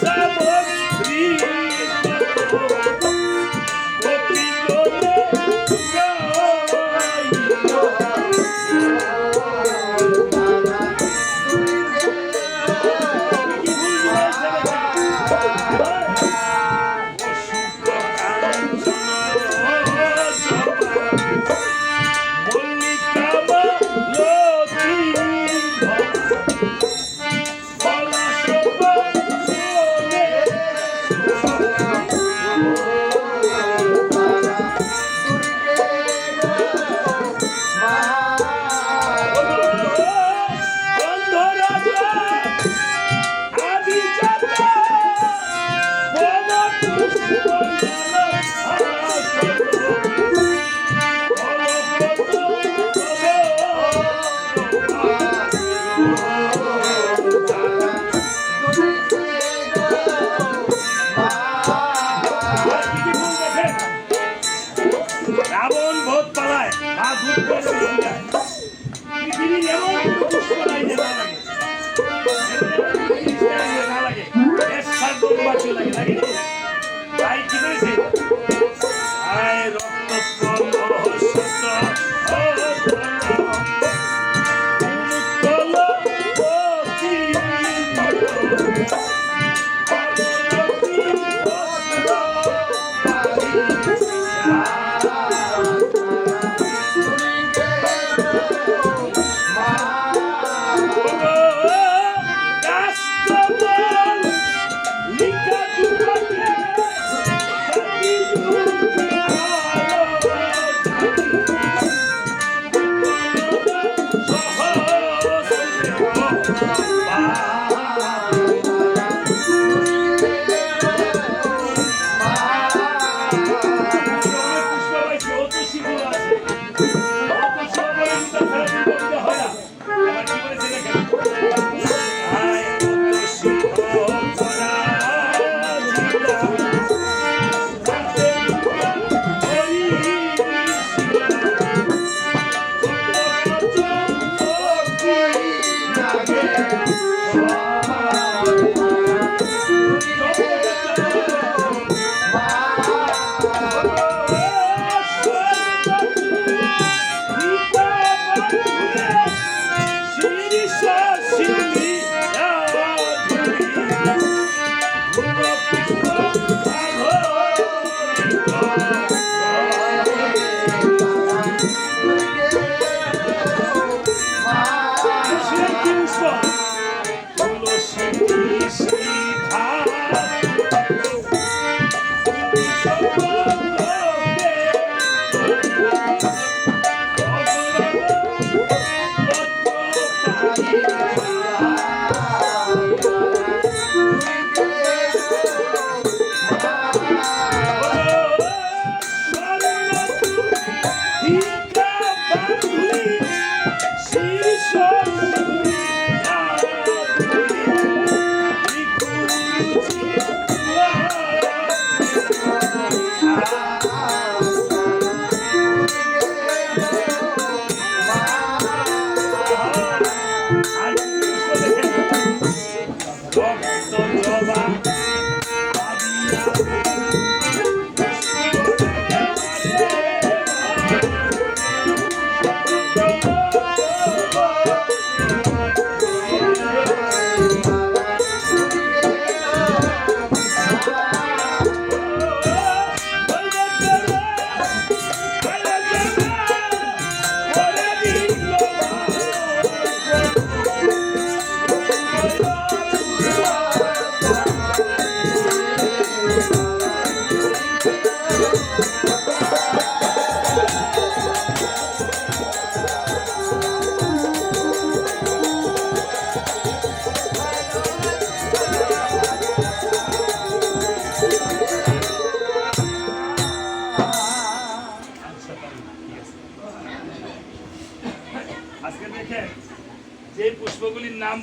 Sabor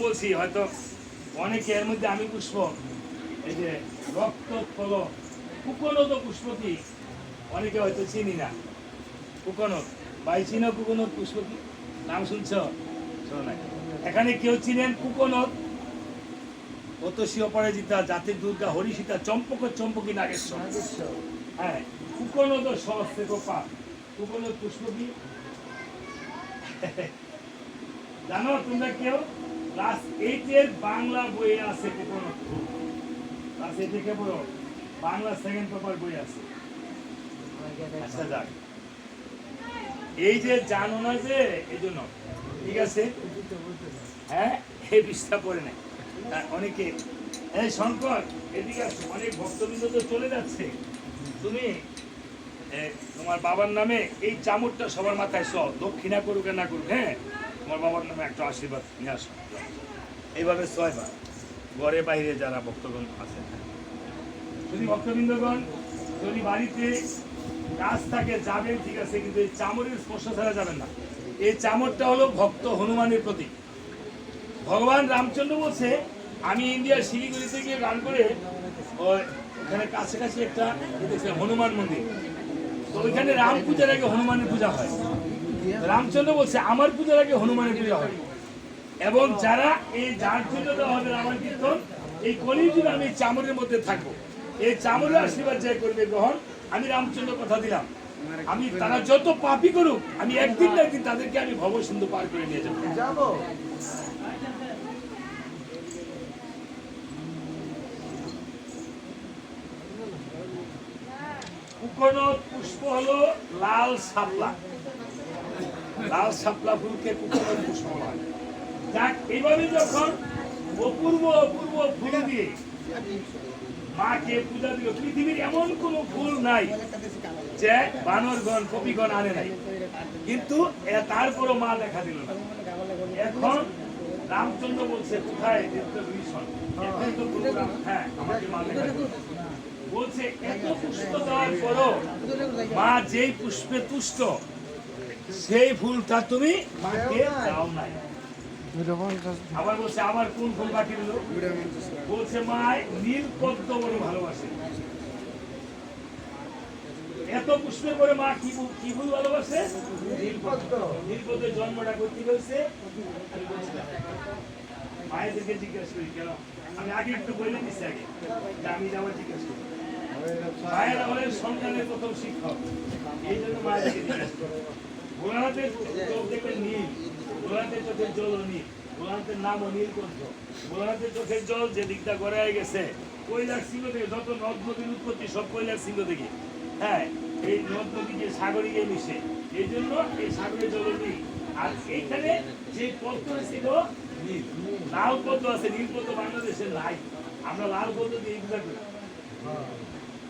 বলছি হয়তো অনেকে এর মধ্যে আমি পুষ্প এই যে রক্তোৎপল কুকনদ পুষ্প কি অনেকে হয়তো চিনি না। কুকনদ ভাই চিনো কুকনদ পুষ্প কি নাম শুনছ? শোনো না। এখানে কেউ চিনেন কুকনদ? অতসী অপরাজিতা জাতির দুর্গা হরিসীতা চম্পক চম্পকী নাগেশ্বর। হ্যাঁ, কুকনদ সহস্রে গোপা। কুকনদ পুষ্প কি জানো তোমরা কেউ? ক্লাস 8 এর বাংলা বইয়ে আছে কুকনদ ফুল। ক্লাস 8 এ কেবল বাংলা সেকেন্ড পেপার বই আছে। আচ্ছা যাক, এই যে জানো না যে এই জন্য ঠিক আছে। হ্যাঁ, এই বিষয়টা পড়ে নাই অনেকে। এই শঙ্কর এদিকে আসো, অনেক ভক্তবৃন্দ তো চলে যাচ্ছে। তুমি তোমার বাবার নামে এই চামড়টা সবার মাথায় সব দক্ষিণা করুক আর না করুক, হ্যাঁ তোমার বাবার নামে একটা আশীর্বাদ নিয়ে আসো। এইভাবে 6 বার ঘরে বাইরে যারা ভক্তগণ আছেন, যদি ভক্তবৃন্দগণ যদি বাড়িতে কাজ থাকে যাবেন ঠিক আছে, কিন্তু এই চামড়ের স্পর্শ ছাড়া যাবেন না। এই চামড়টা হলো ভক্ত হনুমানের প্রতীক। ভগবান রামচন্দ্র বলছে আমি ইন্ডিয়ার শিলিগুড়িতে গিয়ে গান করে ওখানে কাছাকাছি একটা হনুমান মন্দির, তো ওইখানে রাম পূজার আগে হনুমানের পূজা হয়। রামচন্দ্র বলছে আমার পূজার আগে হনুমানের পূজা হয়। এবং যারা এই যার জন্য দেওয়া হবে রামায়ণ কীর্তন, এই কলিযুগে আমি চামড়ের মধ্যে থাকবো, এই চামড়ের আশীর্বাদ যাই করবে গ্রহণ। আমি রামচন্দ্র কথা দিলাম, আমি তারা যত পাপই করুক আমি একদিন না একদিন তাদেরকে আমি ভব সিন্ধু পার করে নিয়ে যাবো। কুকনদ পুষ্প হলো লাল শাপলা। লাল শাপলা ফুলকে কুকনদ পুষ্প হয়। যাক, এইভাবে যখন অপূর্ব অপূর্ব ফুল দিয়ে মাকে পূজা দিল, পৃথিবীর এমন কোন ফুল নাই যে বানরগণ কবিগণ আনে নাই, কিন্তু তারপরও মা দেখা দিল না। এখন রামচন্দ্র বলছে কোথায় বিভীষণ, হ্যাঁ আমাকে মা দেখা দিল। বলছে এত পুষ্প দেওয়ার পরও মা যেই পুষ্পে তুষ্ট সেই ফুলটা তুমি মাকে দাও নাই। আবার বলছে আবার কোন ফুল বাকি দিল? বলছে মা নীল পদ্ম বড় ভালোবাসে। এত পুষ্পের পরে মা কি ফুল ভালোবাসে? নীল পদ্ম। নীল পদ্মের জন্মটা করতে হয়েছে মায়েদেরকে জিজ্ঞাসা করি কেন, আমি আগে একটু বলে দিচ্ছি আগে যে আমি যাওয়ার জিজ্ঞাসা করি। মায়েরা হলেন সন্তানের প্রথম শিক্ষক, এই জন্য মায়েদেরকে জিজ্ঞাসা করি। ভোলানাথের চোখ দেখবেন নীল, ভোলানাথের চোখের জল নীল, ভোলানাথের নামও নীলকণ্ঠ। ভোলানাথের চোখের জল যে দিকটা গড়ায় গেছে কৈলাস সিংহ থেকে, যত নদ নদীর উৎপত্তি সব কৈলাস সিংহ থেকে। হ্যাঁ, এই নদ নদী যে সাগরে গিয়ে মিশে, এই জন্য এই সাগরের জল নীল। আর এইখানে যে পদ্ম ছিল নীল, লাল পদ্ম আছে, নীল পদ্ম বাংলাদেশে নাই। আমরা লাল পদ্ম দিয়ে পূজা করি,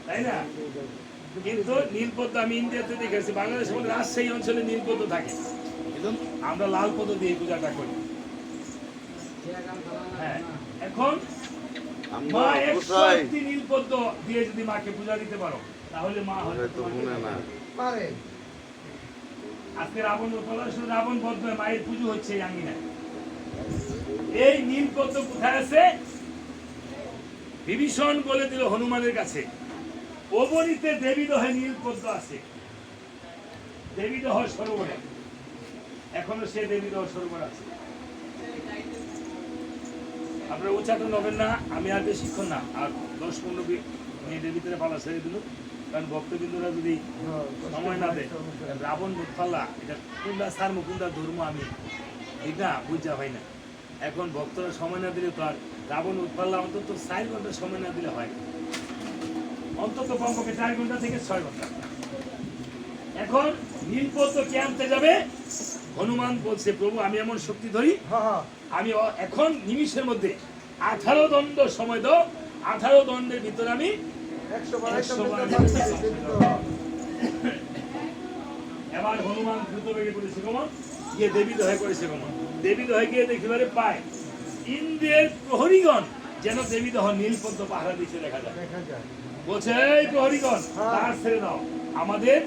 তাই না? কিন্তু নীলপদ্ম আমি ইন্ডিয়াতে দেখেছি, বাংলাদেশের মধ্যে রাজশাহী অঞ্চলে নীলপদ্ম থাকে, কিন্তু আমরা লাল পদ্ম দিয়ে পূজাটা করি। হ্যাঁ, এখন মা 101টি নীলপদ্ম দিয়ে যদি মাকে পূজা দিতে পারো তাহলে মা হয়তো পারে। আজকে রাবণ রাবণ পদ্ম মায়ের পুজো হচ্ছে এই আঙ্গিনায়। এই নীলপদ্ম কোথায় আছে? বিভীষণ বলে দিল হনুমানের কাছে অবনীতে দেবীদহে নীলপদ্ম আছে। দেবীদহ সরোবরে এখনো সে দেবীদহ সরোবর আছে। আপনারা উচ্চাটন হবেন না, আমি আর বেশিক্ষণ না, আর 10-15 মিনিটের ভিতরে পালা ছেড়ে দিল। কারণ ভক্তবৃন্দরা যদি সময় না দেয়, রাবণ পাল্লা এটা কোনটা সার মুকুন্দা ধর্ম আমি ঠিক না বুঝা হয় না। এখন ভক্তরা সময় না দিলে তো আর রাবণ উৎপাল্লা অন্তত 4 ঘন্টা সময় না দিলে হয়, অন্তত কমপক্ষে 4 ঘন্টা থেকে 6 ঘন্টা। এখন নীলপদ্ম কে আনতে যাবে? হনুমান বলছে প্রভু আমি এমন শক্তি ধরি, আমি এখন নিমিষের মধ্যে 18 দণ্ড সময় দাও, 18 দণ্ডের ভিতরে আমি 100 বার। এবার হনুমান দ্রুত বেগে করেছে গমন, গিয়ে দেবীদহে করেছে গমন। দেবীদহে গিয়ে দেখিবারে পায় ইন্দ্রের প্রহরীগণ যেন দেবীদহ নীলপদ্ম পাহারা দিচ্ছে দেখা যায়। বলছে এই প্রহরীগণ তার ছেড়ে দাও, আমাদের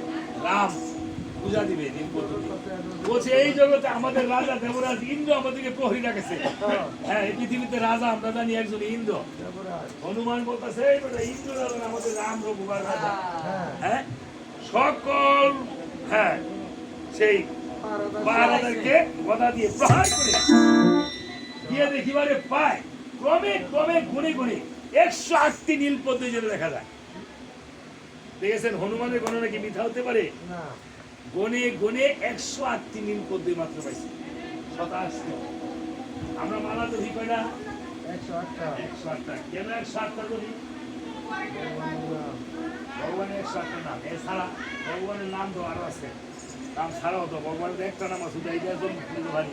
রাম পূজা দিবে নীলপদ্ম দিয়ে। বলছে এই জগতে আমাদের রাজা দেবরাজ ইন্দ্র আমাদেরকে প্রহরী রাখেছে। হ্যাঁ, এই পৃথিবীতে রাজা আমরা জানি একজন ইন্দ্র। হনুমান বলতেছে ইন্দ্র রাজা আমাদের রাম রঘুবার রাজা। হ্যাঁ, সকল হ্যাঁ সেই পাহারাদারকে গদা দিয়ে প্রহার করে দিয়ে দেখিবারে পায় ক্রমে ক্রমে গুণে গুণে 108টি নীলপদ্ম যেটা দেখা যায়। দেখেছেন হনুমানের গণনা কি মিথ্যা হতে পারে? গনে গনে 108টি নীলপদ্ম মাত্র পাইছে। 27টি আমরা মালা ধরি কয়টা? 108টা। কেন 108টা ধরি? ভগবানের 108টা নাম এছাড়া ভগবানের নাম তো আরো আছে। নাম ছাড়াও তো ভগবানের একটা নাম আছে, এইটার জন্য ভারী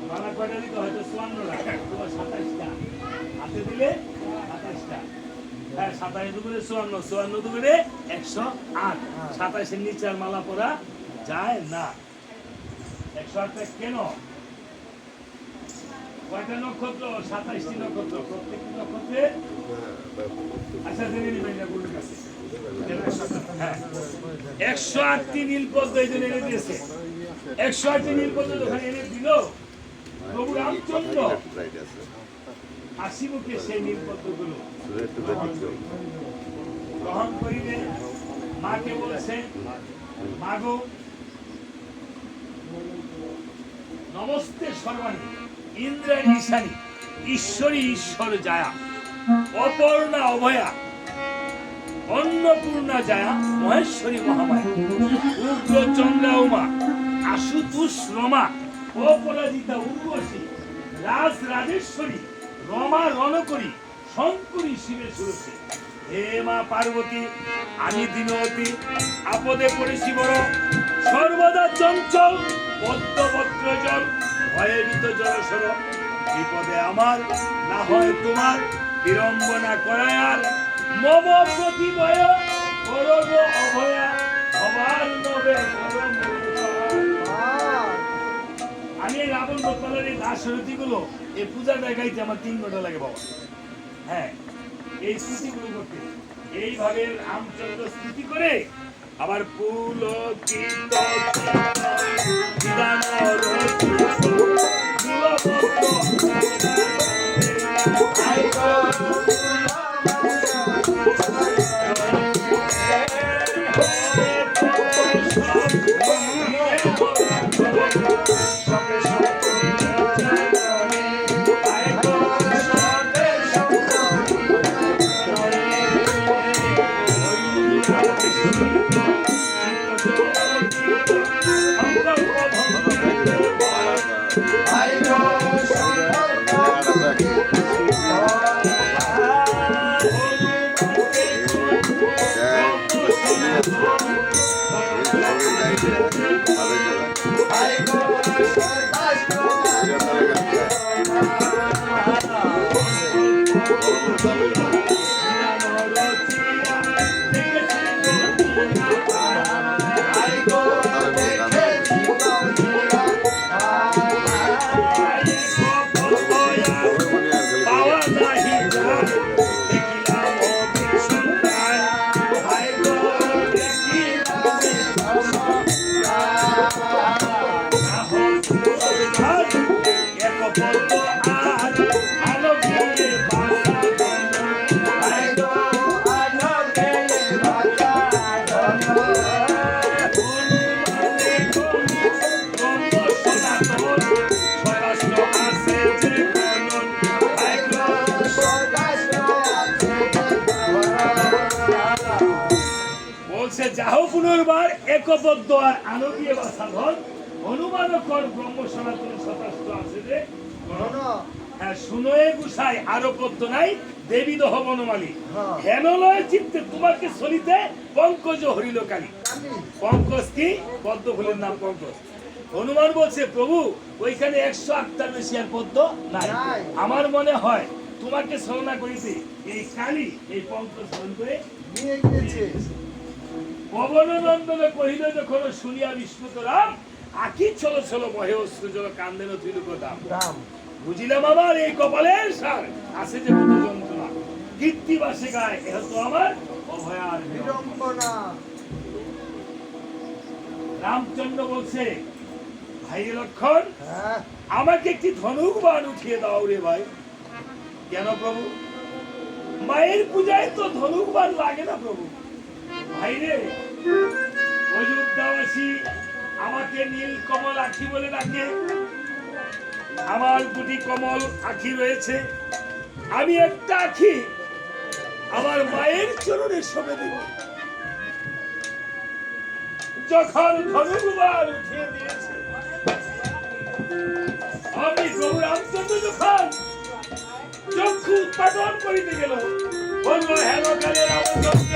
মালা কয়টা দিতে হয়তো 54টা, তোমার 27টা হাতে দিলে 27টা। হ্যাঁ, 27 দুগুণে 54, 54 দুগুণে 108। 27-এর নিচে আর মালা পরা যায় না। 108টা কেন? কয়টা নক্ষত্র? 27টি নক্ষত্র। প্রত্যেকটি নক্ষত্রে আচ্ছা জেনে নিবেন না গুরুর কাছে। 108টি নীলপদ্ম এই জন্য এনে দিয়েছে। 108টি নীলপদ্ম যখন এনে দিল প্রভু রামচন্দ্র হাসি মুখে সেই নীলপদ্মগুলো গ্রহণ করিলে মাকে বলছে, মাগো নমস্তে সর্বাণী ইন্দ্রাণী ঈশানী ঈশ্বরী ঈশ্বর জায়া অপর্ণা অভয়া অন্নপূর্ণা জায়া মহেশ্বরী মহামায়া উগ্র চন্দ্রা উমা আশুতোষ রমা অপরাজিতা উর্বশী রাজ রাজেশ্বরী রমা রণকরী শঙ্করী শিবে সুরসী। হে মা পার্বতী, আমি দিনবতী আপদে পড়েছি বড়, সর্বদা চঞ্চল পদ্মপত্র জল ভয়ে ভীত জলস্বর। বিপদে আমার না হয় তোমার বিড়ম্বনা করায় আর মম প্রতিভয় করব অভয়া ভবার নবে। আমি এই রাবণ গোপালের এই দাসরথী গুলো এই পূজাটা গাইতে আমার 3 ঘন্টা লাগে বাবা। হ্যাঁ, এই স্তুতিগুলো করতে এইভাবে রামচন্দ্র স্তুতি করে আবার পুলকিত যাহো পুনর্বার একবদ্ধ আর আনবীয় বা সাধন হনুমান কর ব্রহ্ম সনাতন শতাস্ত্র আছে যে হ্যাঁ শুনোয়ে গুসাই আরো পদ্য নাই দেবী দহ বনমালী হেনলয় চিত্তে তোমাকে চলিতে পঙ্কজ হরিল কালী। পঙ্কজ কি? পদ্ম ফুলের নাম পঙ্কজ। হনুমান বলছে প্রভু ওইখানে 108টার বেশি আর পদ্ম নাই। আমার মনে হয় তোমাকে ছলনা করিতে এই কালী এই পঙ্কজ ধন করে নিয়ে গিয়েছে। পবননন্দনে কহিল যখন শুনিয়া বিস্মিত রাম আকি চলো চলো বহে অশ্রু জল কান্দেন ত্রিলোক দাম। বুঝিলাম আমার এই কপালের সার আছে যে কত যন্ত্রণা কীর্তিবাসে গায় এ তো আমার অভয়ার বিড়ম্বনা। রামচন্দ্র বলছে, ভাই লক্ষণ, হ্যাঁ আমাকে একটি ধনুক বাণ উঠিয়ে দাও রে ভাই। কেন প্রভু? মায়ের পূজায় তো ধনুক বাণ লাগে না প্রভু। ভাই রে, অযোধ্যাবাসী আমাকে নীল কমল আখি বলে ডাকে। আমার দুটি কমল আখি রয়েছে, আমি একটা আখি আমার মায়ের চরণে শোভে দেব। যখন ধনুক বাণ উঠিয়ে দিয়েছে, আমি প্রভু রামচন্দ্র যখন চক্ষু উৎপাদন করিতে গেল, বলল, হেলো কালে রামচন্দ্র।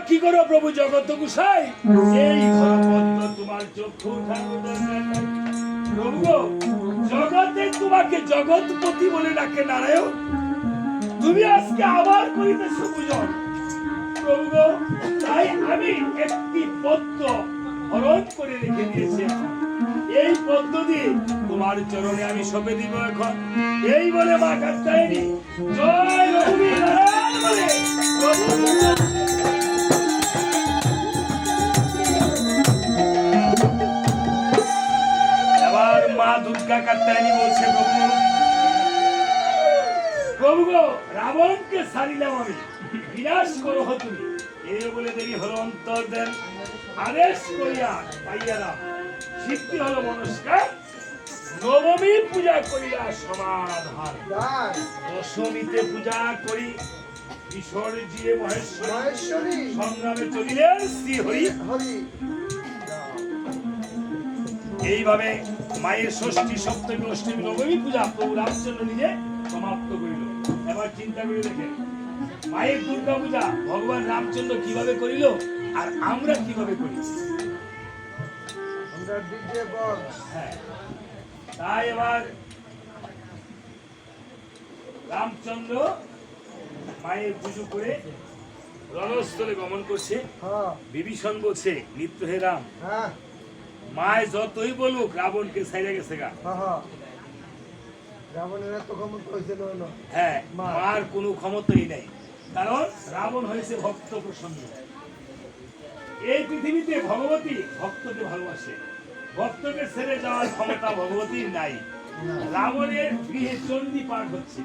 কি করো প্রভু জগত গোসাই, এই ধর্মপদ্ম তোমার চক্ষু প্রভু গো, জগতে তোমাকে জগৎপতি বলে ডাকে নারায়ণ, তুমি আজকে আবার করিতেছ পূজন প্রভু গো। তাই আমি একটি পদ্ম হরণ করে রেখে দিয়েছি, এই পদ্ম দিয়ে তোমার চরণে আমি সঁপে দিব এখন। এই বলে মা কাত্যায়নী জয় রঘুবীর নারায়ণ বলে প্রভু মা দুর্গা কাত্যায়নী বলছে, প্রভু গো, রাবণকে ছাড়িলাম আমি, বিনাশ করো তুমি। এই বলে দেরি হলো অন্তর দেন, আদেশ করিয়া পাইয়ালাম, সিদ্ধি হলো মনস্কার, নবমী পূজা করিয়া সমাধান। দশমীতে পূজা করি বিসর্জিয়ে মহেশ্বরী, সংগ্রামে চলিলেন শ্রী হরি। এইভাবে মায়ের ষষ্ঠী, সপ্তমী, অষ্টমী, নবমী পূজা প্রভু রামচন্দ্র নিজে সমাপ্ত করিল। এবার চিন্তা করে দেখেন, মায়ের দুর্গা পূজা ভগবান রামচন্দ্র কিভাবে করিল আর আমরা কিভাবে করি। হ্যাঁ, তাই এবার রামচন্দ্র মায়ের পুজো করে রণস্থলে গমন করছে। বিভীষণ বলছে, নিত্য হে রাম, মায় যতই বলুক রাবণকে ছাইড়ে গেছে গা। হ্যাঁ, মার কোনো ক্ষমতাই নাই, কারণ রাবণ হয়েছে ভক্ত প্রসন্ন। এই পৃথিবীতে ভগবতী ভক্তকে ভালোবাসে, ভক্তকে ছেড়ে যাওয়ার ক্ষমতা ভগবতীর নাই। রাবণের গৃহে চণ্ডী পাঠ হচ্ছে,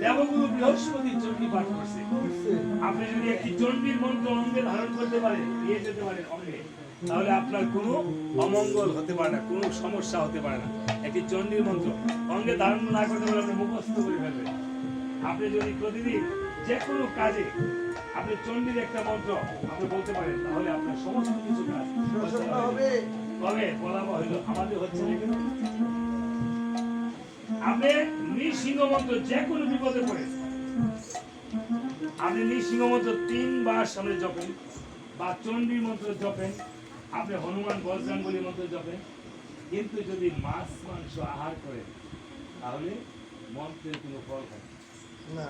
দেবগুরু বৃহস্পতি চণ্ডী পাঠ করছে। আপনি যদি একটি চণ্ডীর মন্ত্র অঙ্গে ধারণ করতে পারেন, নিয়ে যেতে পারেন অঙ্গে, তাহলে আপনার কোনো অমঙ্গল হতে পারে না, কোনো সমস্যা হতে পারে না। একটি চণ্ডীর মন্ত্র অঙ্গে ধারণ না করতে পারলে আপনি মুখস্থ করে ফেলবেন। আপনি যদি প্রতিদিন যে কোনো কাজে আপনি চণ্ডীর একটা মন্ত্র আপনি বলতে পারেন, তাহলে আপনার সমস্ত কিছু কাজ হবে। তবে বলা হইল আমাদের হচ্ছে না কেন? আপনি নৃসিংহ মন্ত্র যে কোনো বিপদে পড়ে আপনি নৃসিংহ মন্ত্র 3 বার সামনে জপেন, বা চণ্ডী মন্ত্র জপেন, আপনি হনুমান বজরঙ্গলী মন্ত্র জপেন, কিন্তু যদি মাছ মাংস আহার করেন তাহলে মন্ত্রের কোনো ফল থাকে না।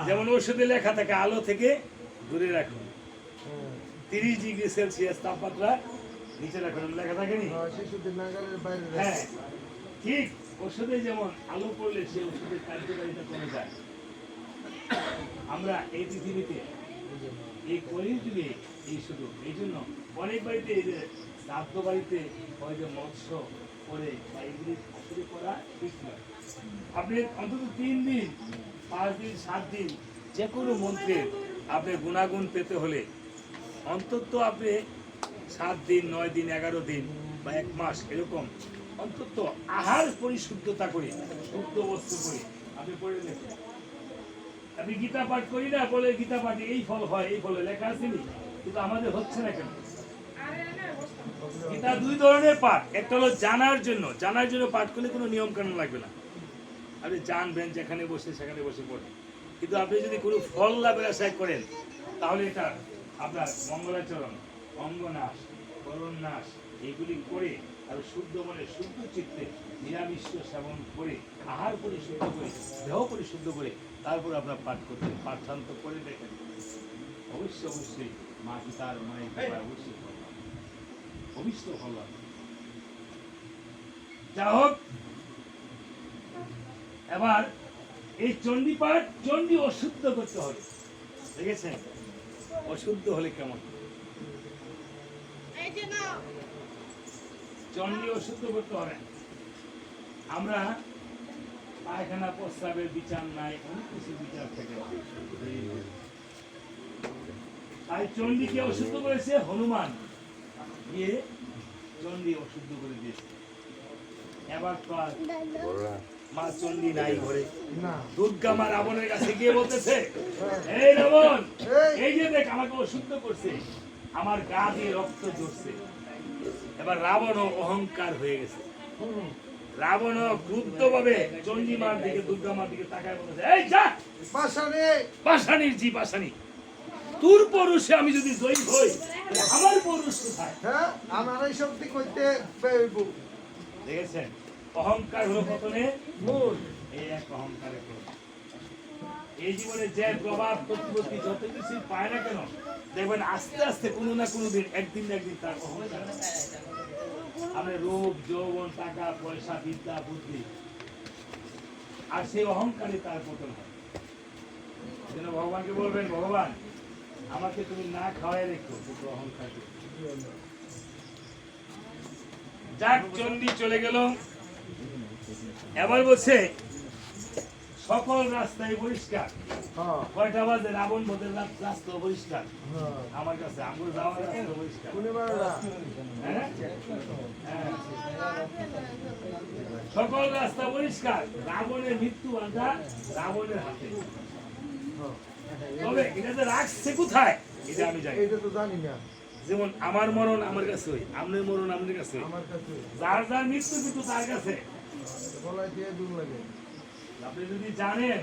যেমন ওষুধে লেখা থাকে আলো থেকে দূরে রাখুন, 30 ডিগ্রি সেলসিয়াস তাপমাত্রা নিচে রাখুন, লেখা থাকেনি? হ্যাঁ, ঠিক ওষুধে যেমন আলো পড়লে সে ওষুধের কার্যকারিতা কমে যায়। আমরা এই পৃথিবীতে এই কলিযুগে এই শুধু এই জন্য অনেক বাড়িতে এই যে শ্রাদ্ধ বাড়িতে ওই যে মৎস্য করে বা এগুলি ঠাকুরে করা ঠিক নয়। আপনি অন্তত 3 দিন, 5 দিন, 7 দিন যে কোনো মন্ত্রের আপনি গুণাগুণ পেতে হলে অন্তত আপনি 7 দিন, 9 দিন, 11 দিন বা 1 মাস এরকম অন্তত আহার পরিশুদ্ধতা করে শুদ্ধ বস্তু করে আপনি পড়ে দেখুন। আমি গীতা পাঠ করি না বলে গীতা পাঠে এই ফল হয়, এই ফলে লেখা আছে নি, কিন্তু আমাদের হচ্ছে না কেন? গীতা দুই ধরনের পাঠ, একটা হলো জানার জন্য পাঠ করলে কোনো নিয়ম কানুন লাগবে না, আপনি জানবেন যেখানে বসে সেখানে বসে পড়েন। কিন্তু আপনি যদি কোনো ফল লাভের আশায় করেন তাহলে এটা আপনার মঙ্গলাচরণ, অঙ্গনাশ, করণনাশ এইগুলি করে আর শুদ্ধ মনে শুদ্ধ চিত্তে নিরামিষ সেবন করে আহার পরিশুদ্ধ করে দেহ পরিশুদ্ধ করে তারপর আপনার পাঠ করতেন। পাঠান্ত করে দেখেন অবশ্যই মা পিতার মায়ের কৃপায় অবশ্যই ফল পাবেন, অবশ্যই ফল পাবেন। যা হোক, এবার এই চণ্ডী পাঠ, চণ্ডী অশুদ্ধ করতে হবে, দেখেছেন? অশুদ্ধ হলে কেমন? চণ্ডী অশুদ্ধ করতে হবে। আমরা পায়খানা প্রস্রাবের বিচার নাই, অনেক কিছু বিচার থেকে তাই চণ্ডীকে অশুদ্ধ করেছে হনুমান, গিয়ে চণ্ডী অশুদ্ধ করে দিয়েছে। এবার তো আর মা চণ্ডী নাই ঘরে, দুর্গা মা রাবণের কাছে গিয়ে বলতেছে, এই রাবণ, এই যে দেখ আমাকে অশুদ্ধ করছে, আমার গা দিয়ে রক্ত ঝরছে। এবার রাবণ অহংকার হয়ে গেছে, রাবণ ক্রুদ্ধ ভাবে চণ্ডী মার দিকে, দুর্গা মার দিকে তাকায় বলতেছে, এই যা পাশানির জি পাশানি, তোর পৌরুষে আমি যদি জয়ী হই আমার পৌরুষ কোথায়? আমার এই শক্তি করতে দেখেছেন? অহংকার হলো পতনে মূল। এই এক অহংকারের ফল। এই জীবনে যে প্রভাব প্রতিপত্তি যত কিছু পায় না কেন, দেখবেন আস্তে আস্তে কোনো না কোনো দিন একদিন না একদিন তার অহংকার, আমরা রূপ যৌবন টাকা পয়সা বিদ্যা বুদ্ধি, আর সেই অহংকারে তার পতন হয়। যেন ভগবানকে বলবেন, ভগবান আমাকে তুমি না খাওয়াই রেখো, কিন্তু অহংকার। যাক, চণ্ডী চলে গেল। এবার বলছে সকল রাস্তায় পরিষ্কার। কয়টা বাজে? রাবণ বদের রাস্তা পরিষ্কার আমার কাছে, আমার যাওয়ার রাস্তা পরিষ্কার। সকল রাস্তা পরিষ্কার, রাবণের মৃত্যু বাঁধা রাবণের হাতে। তবে এটা যে রাখছে কোথায় এটা আমি জানি, এটা তো জানি না। যেমন আমার মরণ আমার কাছে হই, আপনার মরণ আপনার কাছে, যার যার মৃত্যু কিন্তু তার কাছে। আপনি যদি জানেন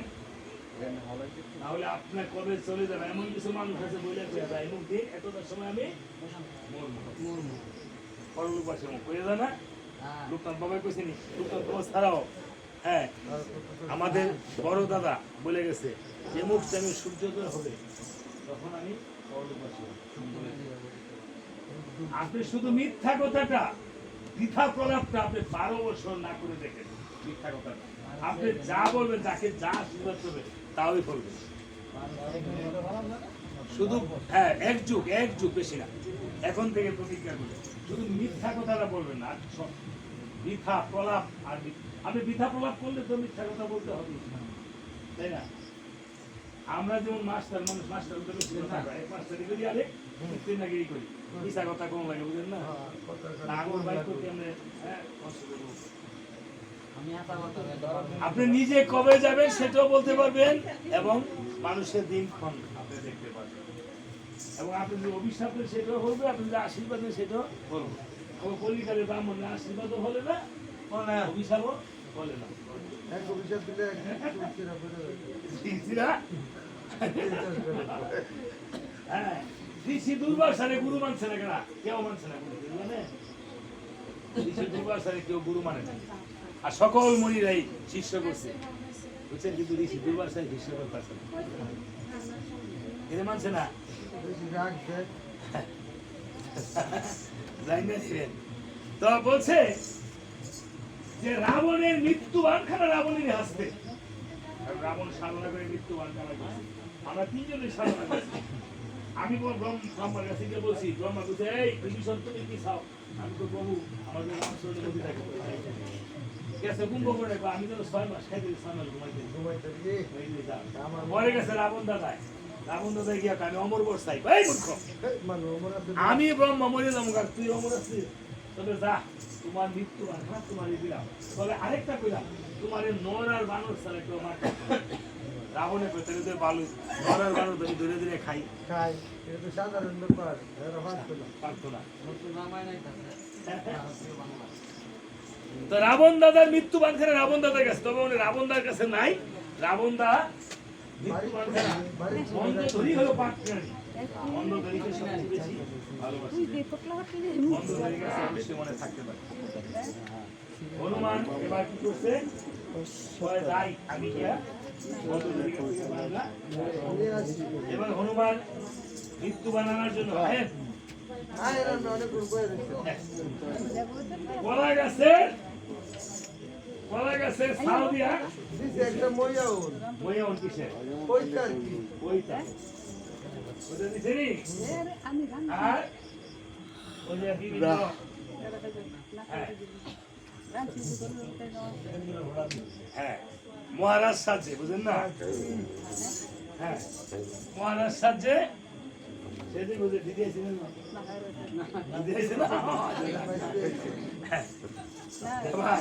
তাহলে আপনার কবে চলে যাবে। এমন কিছু মানুষ আছে বলে যায় এমন দিন এতটার সময় আমি পরলোকবাসী কয়ে যায় না, লোকনাথ বাবা কইছেনি, লোকনাথ বাবা ছাড়াও হ্যাঁ আমাদের বড় দাদা বলে গেছে যে মুখ আমি সূর্যোদয় হবে তখন আমি পরলোকবাসী হব। আপনি শুধু মিথ্যা কথাটা, বৃথা প্রলাপটা আপনি 12 বছর না করে দেখেন। মিথ্যা কথাটা আপনি যা বলবেন, যাকে যা আশীর্বাদ করবেন তাই বলবেন। শুধু হ্যাঁ এক যুগ বেশি না, এখন থেকে প্রতিজ্ঞা করবেন শুধু মিথ্যা কথাটা বলবেন না। সব মিথ্যা প্রলাপ, আর আপনি মিথ্যা প্রলাপ করলে তো মিথ্যা কথা বলতে হবে, তাই না? আমরা যেমন মাস্টার মানুষ, মাস্টার মাস্টারি করি, আরে নাগিরি করি, মিথ্যা কথা কোন লাগে বুঝেন না? আঙুর বাইক করতে আমরা আপনি নিজে কবে যাবেন সেটাও বলতে পারবেন, এবং মানুষের দিনক্ষণ আপনি দেখতে পারবেন, এবং আপনি যদি অভিশাপ দেন সেটাও বলবে, আপনি যদি আশীর্বাদ দেন সেটাও বলবো। কলিকালে ব্রাহ্মণ আশীর্বাদও বলে না, অভিশাপও বলে না। হ্যাঁ, ঋষি দুর্বাসারে গুরু মানছে না, কেনা কেউ মানছে না, ঋষি দুর্বাসারে কেউ গুরু মানে না, আর সকল মুনিরাই শিষ্য করছে বুঝছেন, কিন্তু ঋষি দুর্বাসারে শিষ্য করতেছে না, এটা মানছে না। তো বলছে যে রাবণের মৃত্যুবান খানা রাবণের হাসতে, রাবণ সাধনা করে মৃত্যুবান খানা করছে, আমরা তিনজনের সাধনা করছি। আমি ব্রহ্মার কাছে গিয়ে বলছি, ব্রহ্মা বলছে এই বিভীষণ তুমি কি চাও? আমি তো প্রভু আমাদের রামচন্দ্র নদী থাকে গেছে কুম্ভ করে রাখবো, আমি তো 6 মাস খাইতে 6 মাস ঘুমাইতে মরে গেছে রাবণ দাদায়। রাবণ দাদায় গিয়া আমি অমর বর্ষাই, এই মূর্খ আমি ব্রহ্মা মরে যাবো, তুই অমর আছিস তবে যা তোমার মৃত্যু আর তোমার দিলাম। তবে আরেকটা কইলাম, তোমার এই নর আর বানর ছাড়া কেউ মারতে পারবে না। রাবণে কইতে যে বালু নর আর বানর তুমি ধরে ধরে খাই খাই এটা তো সাধারণ ব্যাপার এরা পারতো না পারতো না। তো রাবণ দাদার মৃত্যু বানখানে রাবণ দাদার কাছে, তবে উনি রাবণ দাদার কাছে নাই। রাবণ দা মৃত্যু বানখানা মন্দ ধরি হলো পাটকারি, মন্দ ধরিকে সবচেয়ে বেশি ভালোবাসে, মন্দ ধরির কাছে অবশ্যই মনে থাকতে পারে। হনুমান এবার কি করছে, বলে যাই আমি গিয়া মন্দ ধরিকে বানলা। নিয়ে আসি এবার হনুমান মৃত্যু বানানোর জন্য হ্যাঁ হ্যাঁ এরা অনেক বয়ে রয়েছে কলা গাছের ছাল দিয়া দিছে একটা মইয়াউন বইয়া উন কিসের ওইটা আর কি ওইটা ওটা দিছে নি আর ওই যে বিভিন্ন হ্যাঁ হ্যাঁ মহারাজ সাজে বুঝেন না, হ্যাঁ মহারাজ সাজে সেদিন বুঝে দিদি আইছিলেন না দিদি আইছে না হ্যাঁ এবার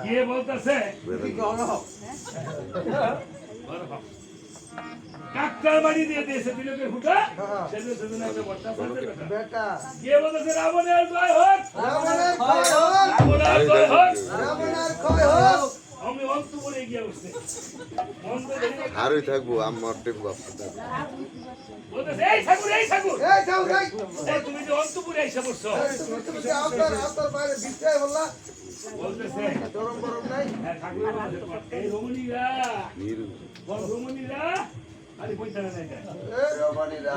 কে বলতেছে কাকটার বাড়ি দিয়ে দিয়েছে তিলকের ফুটা সেদিন সেদিন একটা বর্ষা বেটা কে বলতেছে রাবণের জয় হোক, রাবণের ক্ষয় হোক রাবণের জয় হোক, রাবণের ক্ষয় হোক আমি অন্তপুরে গিয়ে উঠছে মন্দ ধরে আরই থাকবো আমার টেপ বলতেছে এই ঠাকুর এই ঠাকুর এই যাও যাই এই তুমি যে অন্তপুরে এসে পড়ছো তুমি কি আউটার বাইরে বিছাই বললা বলতেছে গরম গরম নাই হ্যাঁ ঠাকুর এই রমণীরা নিরু বল রমণীরা আরে কইতা না এটা এই রমণীরা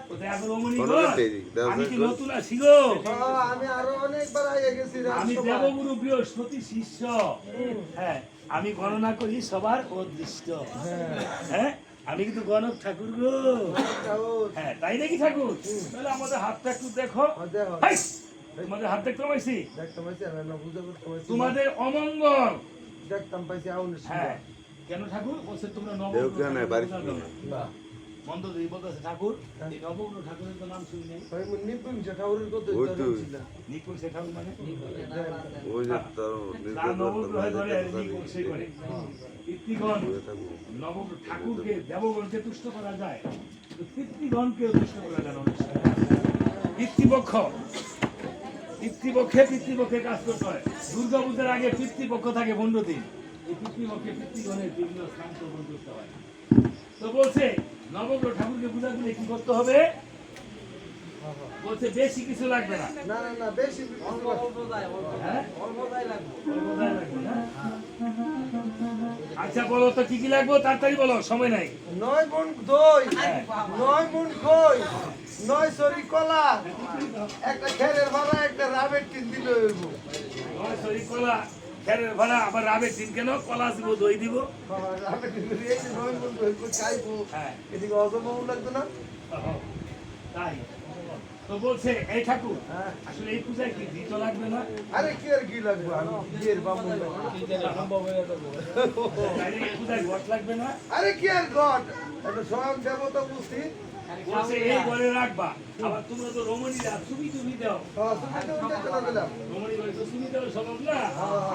কোথায় এখন রমণী কোন গো করতে দি? আমি কি নতুন আসি গো, আমি আরো অনেকবার আইয়া গেছি আমি রাজসভা দেবগুরু বৃহস্পতি শিষ্য, হ্যাঁ আমি গণনা করি সবার অদৃষ্ট, হ্যাঁ আমি কিন্তু গণক ঠাকুর গো, হ্যাঁ তাই নাকি ঠাকুর, তাহলে আমাদের হাতটা একটু দেখো, হাই! তোমাদের হাত দেখতে পাইছি, দেখতাম পাইছি না বুঝা করতে পাইছি তোমাদের অমঙ্গল, দেখতাম পাইছি আউন হ্যাঁ কেন ঠাকুর বলছে তোমরা দেও কেন বাড়ি মন্দ দেবী বলতেছে ঠাকুর এই নবগ্রহ ঠাকুরের তো নাম শুনি নাই, ভাই মুন্নি পুংছে ঠাউরের কত ওই তো। ছিল নিকুল সে ঠাকুর মানে ওই যে তার তার নবগ্রহে ধরে নিকুল সে করে পিতৃগণ নবগ্রহ ঠাকুরকে দেবগণকে তুষ্ট করা যায় তো পিতৃগণকেও তুষ্ট করা যায় না অনেক সময়। পিতৃপক্ষে কাজ করতে হয়। দুর্গা পূজার আগে পিতৃপক্ষ থাকে 15 দিন, এই পিতৃপক্ষে পিতৃগণের বিভিন্ন স্নান তর্পণ করতে হয়। তো বলছে নবগ্রহ ঠাকুরকে পূজা দিলে কি করতে হবে, বলছে বেশি কিছু লাগবে না, না না না বেশি হ্যাঁ অল্প দায় লাগবে না। আচ্ছা বলো তো কি কি লাগবে তাড়াতাড়ি বলো, সময় নাই। 9 মণ দই 9 মণ খই 9 সরি কলা একটা খেরের ভাড়া একটা রাবের টিন দিলে হইব সরি কলা খেরের ভাড়া আবার রাবের দিন কেন কলা দিব দই দিব, রাবের টিন দিলে এই 9 মণ দই কই খাইবো হ্যাঁ এদিকে অজমাও লাগতো না তাই তো বলছে এই ঠাকুর হ্যাঁ আসলে এই পূজায় কি দিতে লাগবে না, আরে কি আর কি লাগবে আমি বিয়ের বামুন তাইলে এই পূজায় ঘট লাগবে না, আরে কি আর গড এটা স্বয়ং দেবতা বুঝছি বলছে এই ঘরে রাখবা। আবার তোমরা তো রমণীরা তুমি দাও, সুবিধা উঠে চলে গেলাম রমণী ঘরে তো তুমি দাও সম্ভব না,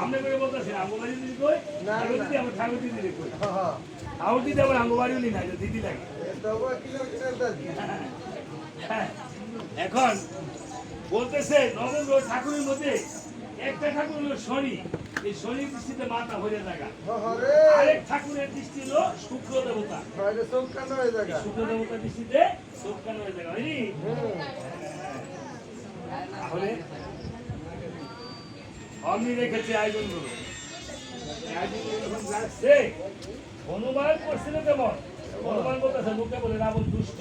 আমরা করে বলতেছি আঙ্গবাড়ি দিদি কই না, ঠাকুর না। দিদি আমার ঠাকুর দিদি কই হ্যাঁ ঠাকুর দিদি আমার আঙ্গবাড়িও নি না দিদি লাগে। এটা ওয়া কিলোমিটার দাদি হ্যাঁ, এখন বলতেছে নবগ্রহ ঠাকুরের মধ্যে একটা ঠাকুর হলো শনি, এই শনি দৃষ্টিতে মাথা হয়ে জায়গা, হরে আরেক ঠাকুরের দৃষ্টি হলো শুক্র দেবতা, বাইরে চোখ কান হয়ে জায়গা শুক্র দেবতার দৃষ্টিতে চোখকান হয়ে জায়গা হয়নি। তাহলে অমনি রেখেছে আয়োজনগুলো, আয়োজনগুলো যখন রাখছে হনুমান করছিল কেমন, হনুমান বলতেছে লোকে বলে রাবণ দুষ্ট,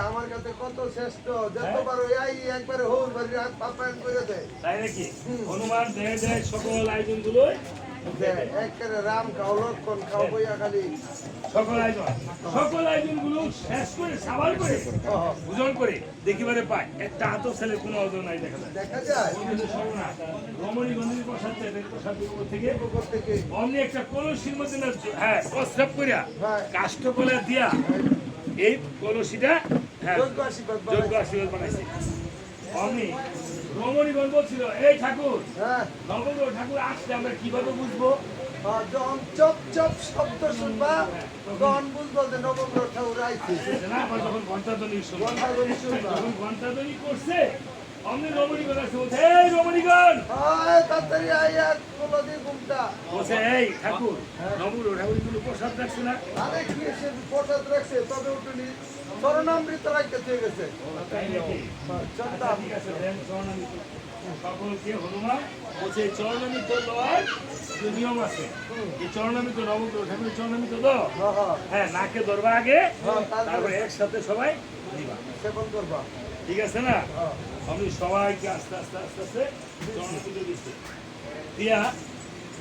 আমার কাছে কত শ্রেষ্ঠ যতবার এই একবারে হোর বাড়ি পাপায়ন করে দেয় তাই নাকি হনুমান দেয় সকল আয়োজনগুলো একেবারে রাম খাও লক্ষণ খাও বইয়া খালি সকল আয়োজন গুলো শেষ করে সাবার করে ওজন করে দেখিবারে পায় একটা হাত ছেলে কোনো ওজন নাই দেখা যায় দেখা যায় রমণীগঞ্জের প্রসাদ থেকে উপর থেকে অমনি একটা কলসির মধ্যে না হ্যাঁ প্রস্রাব করিয়া হ্যাঁ। কাষ্ঠ কলা দিয়া এই কলসিটা হ্যাঁ যোগ্য আশীর্বাদ যোগ্য বানাইছে। আশীর্বাদ বানাইছে অমনি রমণীগঞ্জ বলছিল এই ঠাকুর হ্যাঁ নবগ্রহ ঠাকুর আসলে আমরা কিভাবে বুঝবো যখন চপ চপ শব্দ শুনবা তখন বুঝবো যে নবগ্রহ ঠাকুর আইছে না আমরা যখন ঘন্টাধ্বনি শুনবো ঘন্টাধ্বনি শুনবা। যখন ঘন্টাধ্বনি করছে অমনি রমণীগঞ্জ আসছে বলছে এই রমণীগঞ্জ হয় তাড়াতাড়ি আইয়া কোলো দিয়ে ঘুমটা বলছে এই ঠাকুর নবগ্রহ ঠাকুর কোনো প্রসাদ রাখছে না আরে কি সে প্রসাদ রাখছে তবে উঠুনি স্মরণামৃত রাখতে দিয়ে গেছে তাই নাকি চন্দা ঠিক আছে দেন চরণামৃত সকলকে হনুমান বলছে এই চরণামৃত লওয়ার যে নিয়ম আছে এই চরণামৃত নবগ্রহ ঠাকুরের চরণামৃত তো হ্যাঁ নাকে ধরবা আগে তারপরে একসাথে সবাই দিবা সেবন করবা ঠিক আছে না হ্যাঁ। আমি সবাইকে আস্তে আস্তে আস্তে আস্তে চরণামৃত দিচ্ছে দিয়া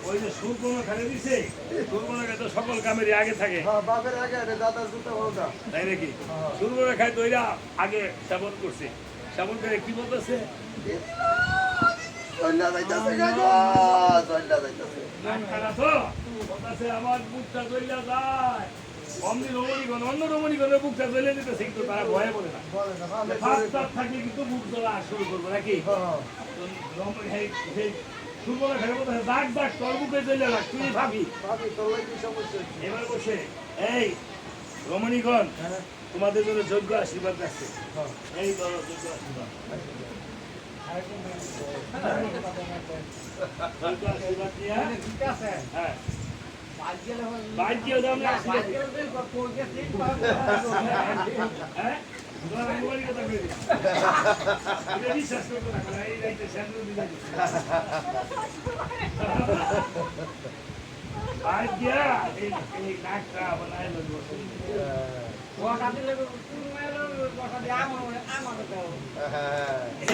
ওই যে সুরকোনা খালে দিছে সুরকোনা খায় তো সকল কামেরই আগে থাকে হ্যাঁ বাপের আগে আরে দাদার জুতো হোগা তাই নাকি সুরকোনা খায় তো ওইরা আগে সেবন করছে সেবন করে কি বলতেছে চল্লা যাইতাছে গাগো চল্লা যাইতাছে নাকখানা তো বলতেছে আমার বুকটা জ্বলিয়া যায় অমনি রমণীগণ অন্য রমণীগণের বুকটা জ্বলে দিতেছে কিন্তু তারা ভয়ে বলে না বলে না ভালো ভাত টাত থাকলে কিন্তু বুক জ্বলা শুরু করবো নাকি হ্যাঁ সুরকোনা খায় বলতেছে দাগ দাগ তোর বুকে জ্বলে লাগ তুই ভাবি ভাবি তোর কি সমস্যা হচ্ছে? এবার বসে এই রমণীগণ হ্যাঁ তোমাদের জন্য যোগ্য আশীর্বাদ আছে হ্যাঁ এই ধরো যোগ্য আশীর্বাদ যোগ্য আশীর্বাদ নিয়ে হ্যাঁ বাইক দিয়ে দাও না আশীর্বাদ হ্যাঁ তোমার আঙ্গুবাড়ি কথা কই দিই এটা বিশ্বাস করতে না এই রাইতে স্যান্ডেল দিয়ে দিই বাইক দিয়া এই নাকটা বানায় লাগবো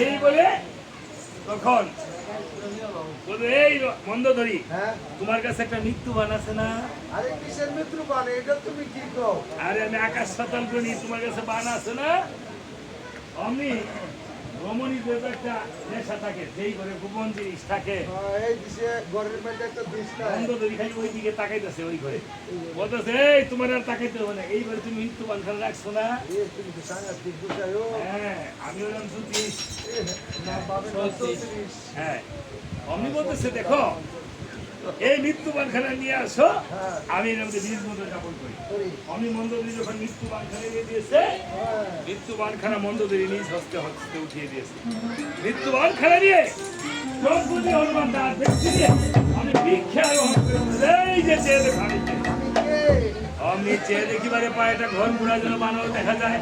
এই বলে তখন বলে এই মন্দধরি হ্যাঁ তোমার কাছে একটা মৃত্যুবান আছে না আরে কিসের মিত্র বানে এটা তুমি কি কও আরে আমি আকাশ পাতাল করি তোমার কাছে বান আছে না অমনি রমণীদের তো একটা নেশা থাকে যেই ঘরে গোপন জিনিস থাকে এই দিছে ঘরের মধ্যে একটা দিস না মন্দধরি খালি ওই দিকে তাকাইতেছে ওই ঘরে বলতেছে এই তোমার আর তাকাইতে হবে না এই ঘরে তুমি মৃত্যুবান খানে রাখছো না এই তুমি তো সাংঘাতিক বুঝায়ো হ্যাঁ আমি ওরকম সুতিস না বাবার কত জিনিস হ্যাঁ অমনি বলতেছে দেখো এই মৃত্যুবান খানা নিয়ে আসো হ্যাঁ আমি এর মধ্যে বীজ মন্ত্র যাপন করি করি অমনি মন্দধরি যখন মৃত্যুবান খানে নিয়ে দিয়েছে হ্যাঁ মৃত্যুবান খানা মন্দধরি নিজ হস্তে হস্তে উঠিয়ে দিয়েছে মৃত্যুবান খানা নিয়ে দ্রৌপদী হনুমান দাস ব্যক্তি দিয়ে আমি ভিক্ষা গ্রহণ করে বলছি, এই যে চেয়ে দেখো আমি কে। আমি কে অমনি চেয়ে দেখিবারে পায় একটা ঘর ঘুরা যেন বানর দেখা যায়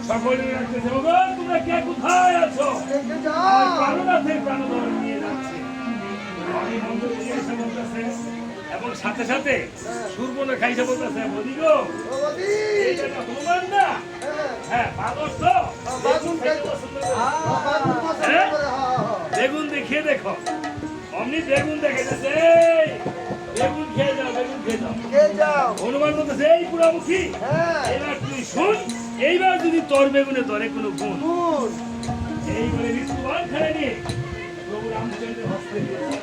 সকলে রাখতেছে ভগবান তোমরা কে কোথায় আছো দেখে আমার যাও প্রাণনাথের প্রাণধর নিয়ে যাচ্ছে আমি মন্দধরি এসে বলতেছে এবং সাথে সাথে সুরবনে খাইছে বলতেছে বলি গো ও বাদি এইটা তো হনুমান না হ্যাঁ হ্যাঁ বাদর তো বাগুন খাইতে খাইতে- পছন্দ করে। বাগুন পছন্দ হ্যাঁ? করে হ্যাঁ বেগুন দেখিয়ে দেখো অমনি বেগুন দেখে যাচ্ছে এই, বেগুন খেয়ে যাও বেগুন খেয়ে যাও কে যাও হনুমান বলতেছে এই পুরামুখী হ্যাঁ এবার তুই শুন এইবার যদি তোর বেগুনে ধরে কোনো গুণ কোন এইবারে মৃত্যুবান খেলে নিয়ে প্রভু রামচন্দ্রের হস্তে দিয়েছে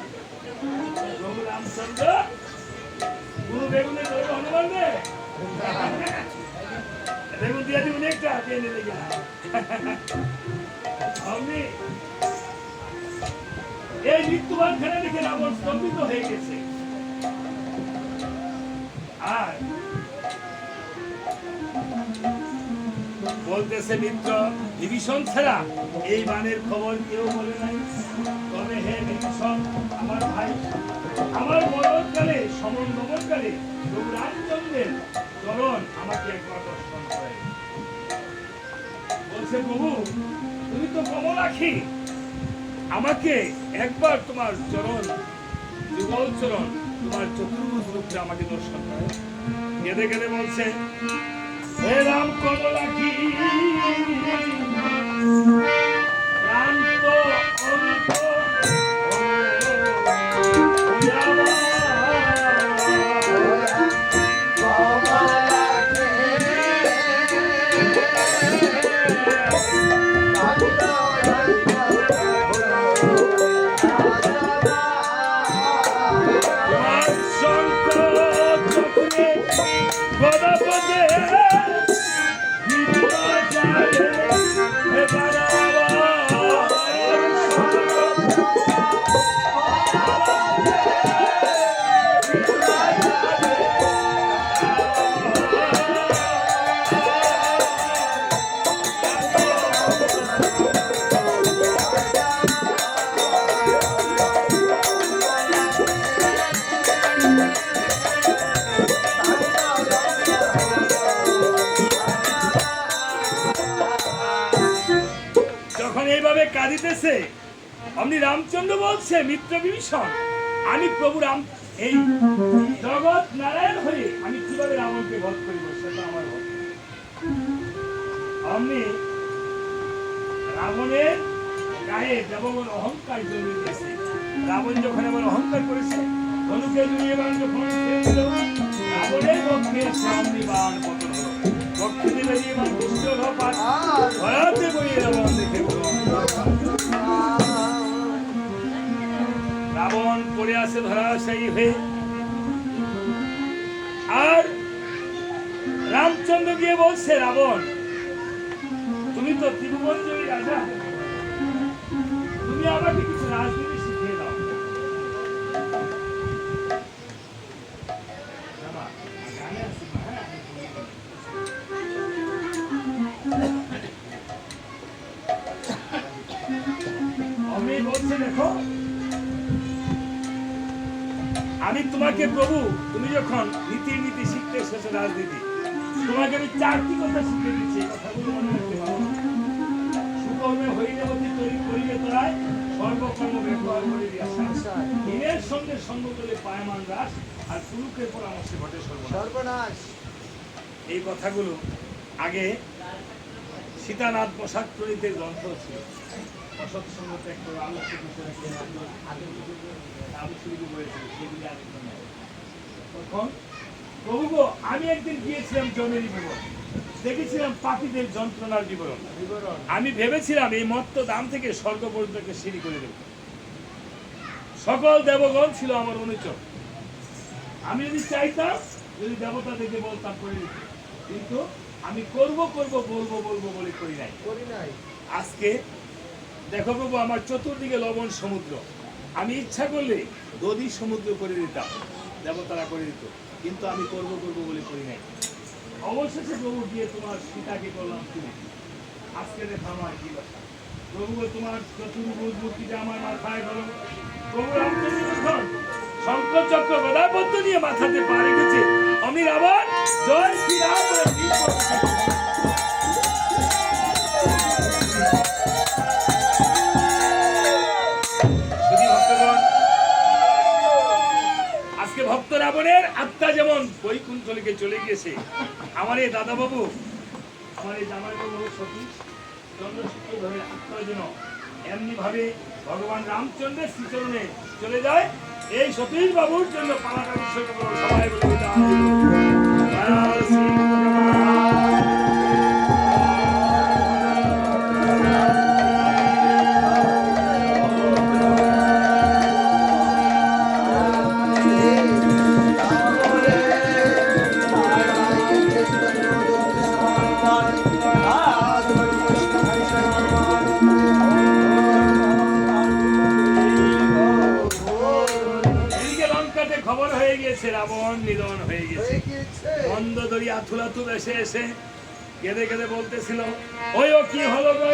প্রভু রামচন্দ্র গুরু বেগুনে ধরে হনুমান রে বেগুন দিয়ে দিবি একটা দিয়ে নিলে গা অমনি এই মৃত্যুবান খেলে দেখে রাবণ স্তম্ভিত হয়ে গেছে আর বলতেছে মিত্র বিভীষণ ছাড়া এই বানের খবর কেউ বলে নাই তবে হে বিভীষণ আমার ভাই আমার মরণকালে সমন দমনকালে প্রভু রামচন্দ্রের চরণ আমাকে একবার দর্শন করে বলছে প্রভু তুমি তো কমলাক্ষী আমাকে একবার তোমার চরণ যুগল চরণ তোমার চতুর্ভুজ রূপে আমাকে দর্শন করে কেঁদে কেঁদে বলছে হে রাম কমলাক্ষী ক্লান্ত অন্ত পথে ভিন্ন যাবে যখন এইভাবে কাঁদিতেছে অমনি রামচন্দ্র বলছে মিত্র বিভীষণ, আমি প্রভু রাম এই জগৎ নারায়ণ হয়ে আমি কিভাবে রাবণকে বধ করিব, সেটা আমার বধ। অমনি রাবণের গায়ে দেবগণ অহংকার জন্মে দিয়েছে। রাবণ যখন এবার অহংকার করেছে, ধনুকে জড়িয়ে বাণ যখন ছেড়ে দিল, রাবণের বক্ষে অমনি বাণ পতন হলো। বক্ষে দিলে দিয়ে বাণ দুষ্ট ঘপাত ভয়াতে বইয়ে রাবণ দেখে বলো। রাবণ পড়ে আছে ধরাশায়ী হয়ে। আর রামচন্দ্র গিয়ে বলছে, রাবণ তুমি তো ত্রিভুবনজয়ী রাজা, তুমি আমাকে কিছু রাজনীতি শিখিয়ে দাও। আমি বলছি দেখো, আমি তোমাকে প্রভু, তুমি যখন নীতি শিখতে এসেছো রাজনীতি, তোমাকে আমি 4টি কথা শিখিয়ে দিচ্ছি। এই কথাগুলো মনে রাখতে পারো। সুকর্মে হইলে অতি তৈরি করিলে তোরাই সর্বকর্ম ব্যবহার করে দিয়াছা। হীনের সঙ্গে সঙ্গ করে পায়মান রাস, আর পুরুষের পরামর্শে ঘটে সর্বনাশ। এই কথাগুলো আগে সীতানাথ প্রসাদ প্রণীতের গ্রন্থ ছিল। অসৎ সঙ্গ ত্যাগ করো, আলোচ্য বিষয়ে তখন প্রভু গো, আমি একদিন গিয়েছিলাম জমের বিবরণ, দেখেছিলাম পাপীদের যন্ত্রণার বিবরণ। আমি ভেবেছিলাম এই মত্ত দাম থেকে স্বর্গ পর্যন্ত সিঁড়ি করে দেব। সকল দেবগণ ছিল আমার অনুচর। আমি যদি চাইতাম, যদি দেবতা থেকে বলতাম করে দিতে, কিন্তু আমি বলবো বলে করি নাই। আজকে দেখো প্রভু, আমার চতুর্দিকে লবণ সমুদ্র, আমি ইচ্ছা করলে নদী সমুদ্র করে দিতাম, দেবতারা করে দিত, কিন্তু আমি করবো বলে করি নাই। অবশেষে প্রভু গিয়ে তোমার সীতাকে করলাম তুমি। আজকে দেখো আমার কি কথা। প্রভু তোমার চতুর্ভুজ মূর্তিটা আমার মাথায় ধরো। প্রভু রামচন্দ্র শঙ্খ চক্র গদাপদ্ম নিয়ে মাথাতে পা রেখেছে। আমি রাবণ জয় শ্রীরাম বলে আজকে ভক্ত রাবণের আত্মা যেমন বৈকুণ্ঠ লিখে চলে গিয়েছে, আমার এই দাদা বাবু, আমার এই জামাই বাবু সতীশ চন্দ্রশেখর ধরে আত্মা যেন এমনি ভাবে ভগবান রামচন্দ্রের শ্রীচরণে চলে যায়। এই সতীশ বাবুর জন্য পালাটা উৎসর্গ করো সবাই বলে খবর হয়ে গিয়েছে, রাবণ নিধন হয়ে গেছে। মন্দোদরী আথুলাথু বেশে এসে কেঁদে কেঁদে বলতেছিল, ওই ও কি হলো গো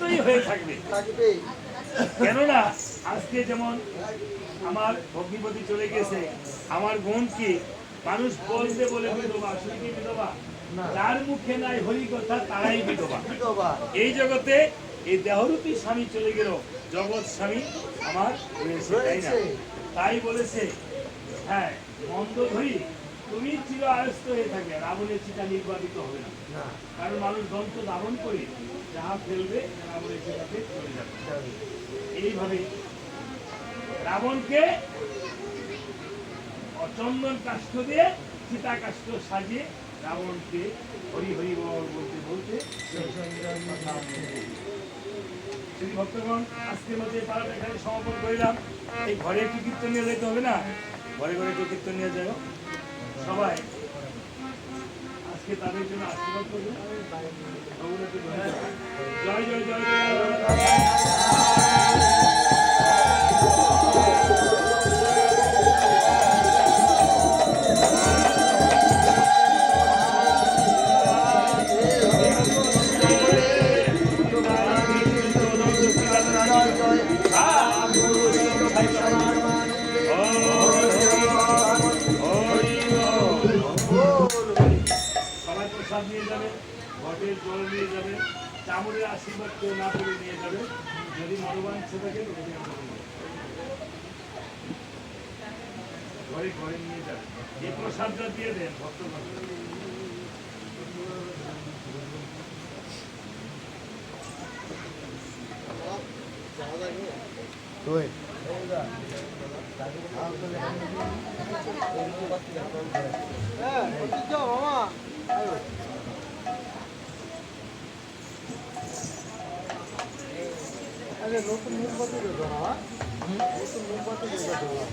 চিরন্তই হয়ে থাকবে। থাকবে। কেননা আজকে যেমন আমার ভগ্নিপতি চলে গেছে, আমার বোনকে মানুষ বলতে বলে বিধবা, আসলে কি বিধবা? না। যার মুখে নাই হরি কথা তারাই বিধবা। বিধবা। এই জগতে এই দেহরূপী স্বামী চলে গেল, জগৎ স্বামী আমার রয়েছে, তাই না? রয়েছে। তাই বলেছে, হ্যাঁ, মন্দ ধরি তুমি চির আয়স্ত হয়ে থাকবে, রাবণের চিতা নির্বাপিত হবে না। না। কারণ মানুষ দন্ত ধারণ করে যাহা ফেলবে রাবণের চিতাতে চলে যাবে। এইভাবে রাবণকে চন্দন কাষ্ঠ দিয়ে চিতা কাষ্ঠ সাজিয়ে রাবণকে হরি হরি বল বলতে বলতে শ্রী ভক্তগণ, আজকের মধ্যে পাড়াটা এখানে সমাপন করলাম। এই ঘরে একটু কীর্তন নিয়ে যেতে হবে না, ঘরে ঘরে একটু কীর্তন নিয়ে যাও সবাই। আজকে তাদের জন্য আশীর্বাদ করবেন। জয় জয় জয় সবাই প্রসাদ নিয়ে যাবে, ঘটের জল নিয়ে যাবে, চামড়ের আশীর্বাদ কেউ না করে নিয়ে যাবে। যদি মনোবাঞ্ছা থাকে ঘরে ঘরে নিয়ে যাবে। এই প্রসাদটা দিয়ে দেন ভক্তগণ। নতুন মোমবাতি ধরা, নতুন মোমবাতি ধরা।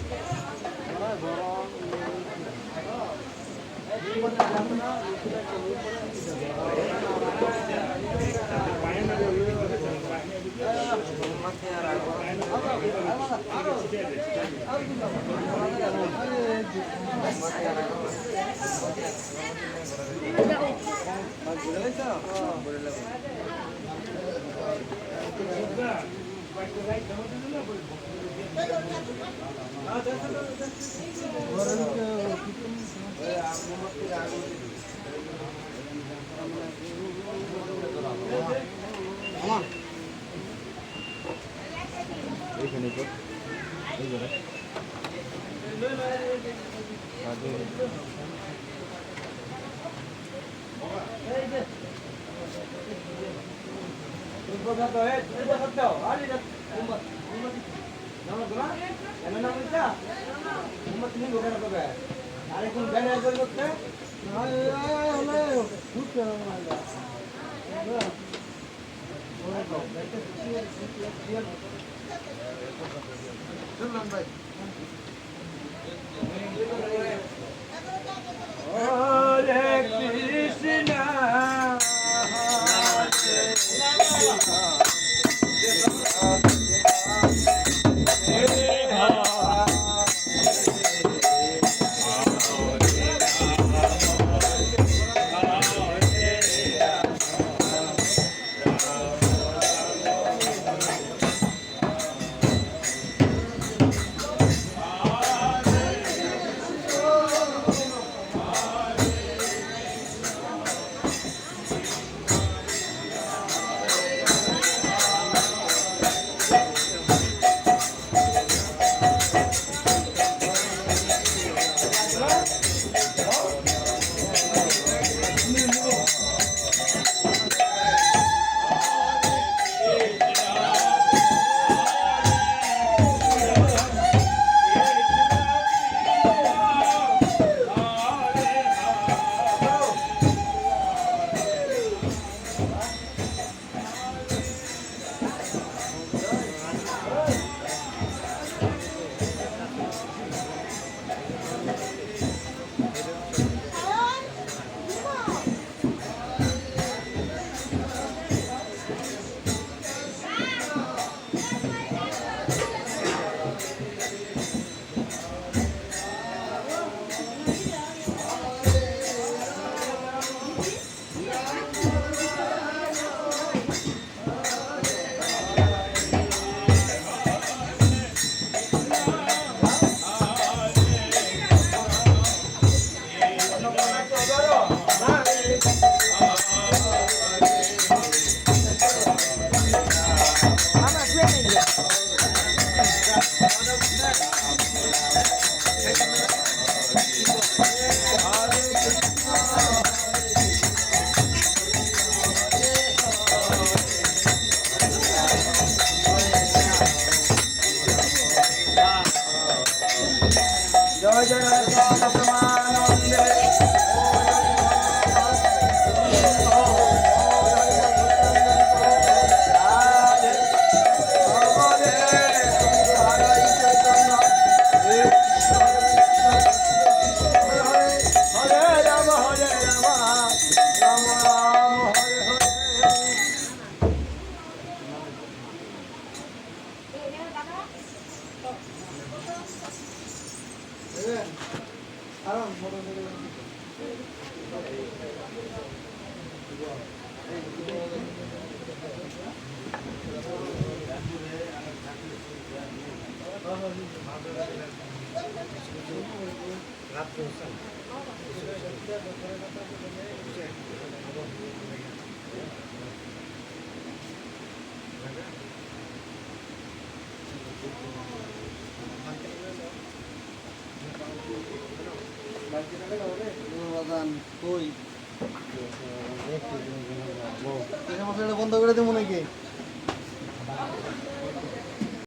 বন্ধ করে দেবো নাকি